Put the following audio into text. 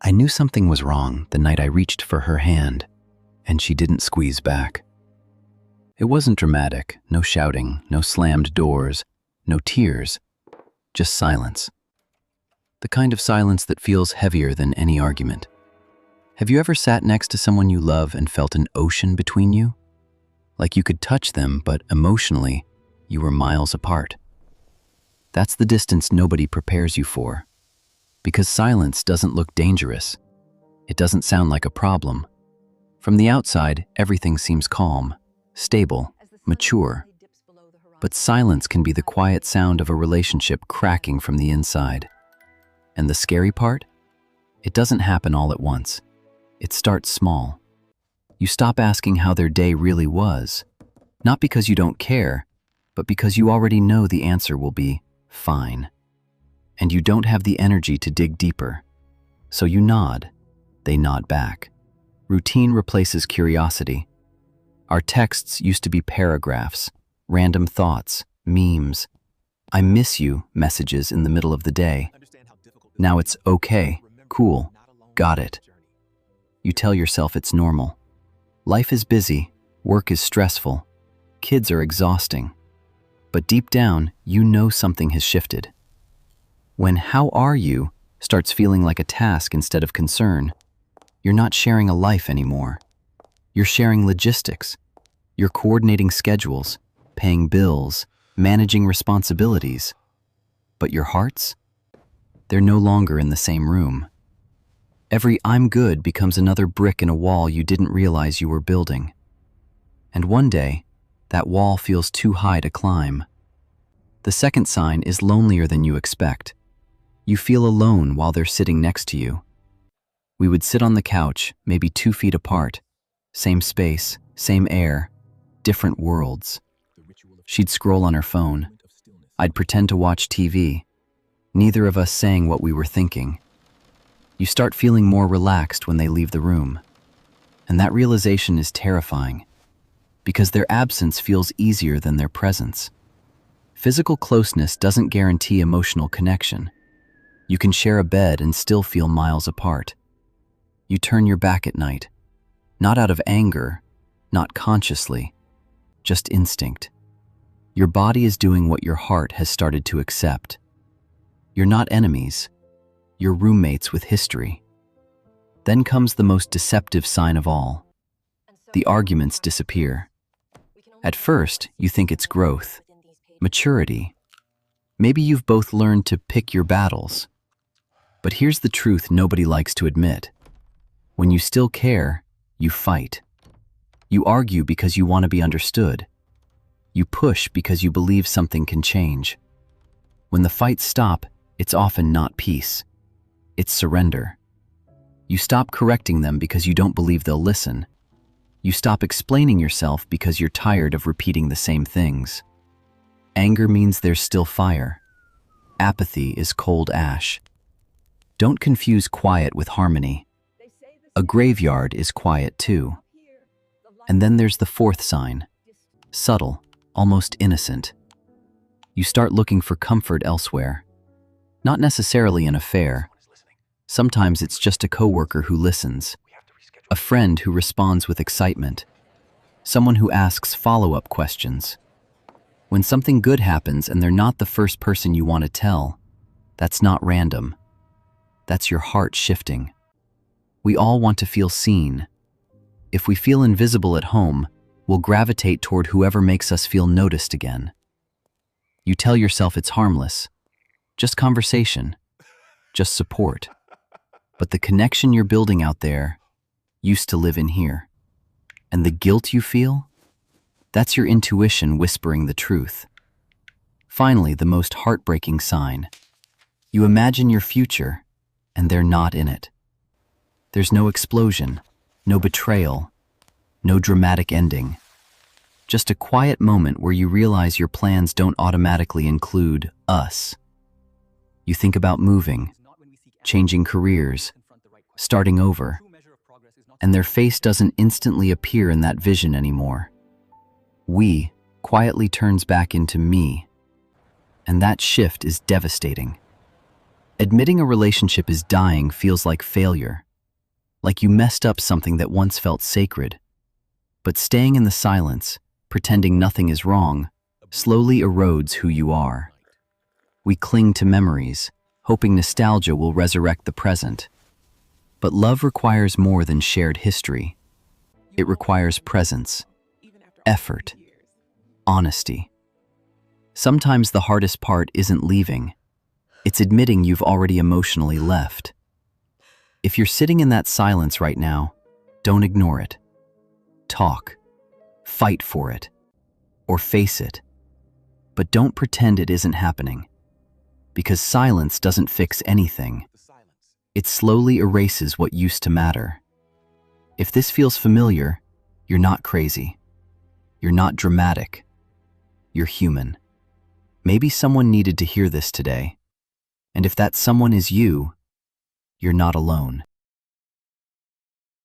I knew something was wrong the night I reached for her hand, and she didn't squeeze back. It wasn't dramatic, no shouting, no slammed doors, no tears, just silence. The kind of silence that feels heavier than any argument. Have you ever sat next to someone you love and felt an ocean between you? Like you could touch them, but emotionally, you were miles apart. That's the distance nobody prepares you for. Because silence doesn't look dangerous. It doesn't sound like a problem. From the outside, everything seems calm, stable, mature. But silence can be the quiet sound of a relationship cracking from the inside. And the scary part? It doesn't happen all at once. It starts small. You stop asking how their day really was, not because you don't care, but because you already know the answer will be fine. And you don't have the energy to dig deeper. So you nod. They nod back. Routine replaces curiosity. Our texts used to be paragraphs, random thoughts, memes. I miss you messages in the middle of the day. Now it's okay, cool, got it. You tell yourself it's normal. Life is busy, work is stressful, kids are exhausting. But deep down, you know something has shifted. When "how are you" starts feeling like a task instead of concern, you're not sharing a life anymore. You're sharing logistics. You're coordinating schedules, paying bills, managing responsibilities. But your hearts? They're no longer in the same room. Every "I'm good" becomes another brick in a wall you didn't realize you were building. And one day, that wall feels too high to climb. The second sign is lonelier than you expect. You feel alone while they're sitting next to you. We would sit on the couch, maybe 2 feet apart. Same space, same air, different worlds. She'd scroll on her phone. I'd pretend to watch TV. Neither of us saying what we were thinking. You start feeling more relaxed when they leave the room. And that realization is terrifying, because their absence feels easier than their presence. Physical closeness doesn't guarantee emotional connection. You can share a bed and still feel miles apart. You turn your back at night, not out of anger, not consciously, just instinct. Your body is doing what your heart has started to accept. You're not enemies. You're roommates with history. Then comes the most deceptive sign of all. The arguments disappear. At first, you think it's growth, maturity. Maybe you've both learned to pick your battles. But here's the truth nobody likes to admit. When you still care, you fight. You argue because you want to be understood. You push because you believe something can change. When the fights stop, it's often not peace. It's surrender. You stop correcting them because you don't believe they'll listen. You stop explaining yourself because you're tired of repeating the same things. Anger means there's still fire. Apathy is cold ash. Don't confuse quiet with harmony. A graveyard is quiet too. And then there's the fourth sign. Subtle, almost innocent. You start looking for comfort elsewhere. Not necessarily an affair. Sometimes it's just a coworker who listens, a friend who responds with excitement, someone who asks follow-up questions. When something good happens and they're not the first person you want to tell, that's not random. That's your heart shifting. We all want to feel seen. If we feel invisible at home, we'll gravitate toward whoever makes us feel noticed again. You tell yourself it's harmless, just conversation, just support. But the connection you're building out there used to live in here. And the guilt you feel? That's your intuition whispering the truth. Finally, the most heartbreaking sign. You imagine your future, and they're not in it. There's no explosion, no betrayal, no dramatic ending. Just a quiet moment where you realize your plans don't automatically include us. You think about moving, changing careers, starting over, and their face doesn't instantly appear in that vision anymore. We quietly turns back into me, and that shift is devastating. Admitting a relationship is dying feels like failure, like you messed up something that once felt sacred. But staying in the silence, pretending nothing is wrong, slowly erodes who you are. We cling to memories, hoping nostalgia will resurrect the present. But love requires more than shared history. It requires presence, effort, honesty. Sometimes the hardest part isn't leaving. It's admitting you've already emotionally left. If you're sitting in that silence right now, don't ignore it. Talk, fight for it, or face it. But don't pretend it isn't happening, because silence doesn't fix anything. It slowly erases what used to matter. If this feels familiar, you're not crazy. You're not dramatic. You're human. Maybe someone needed to hear this today. And if that someone is you, you're not alone.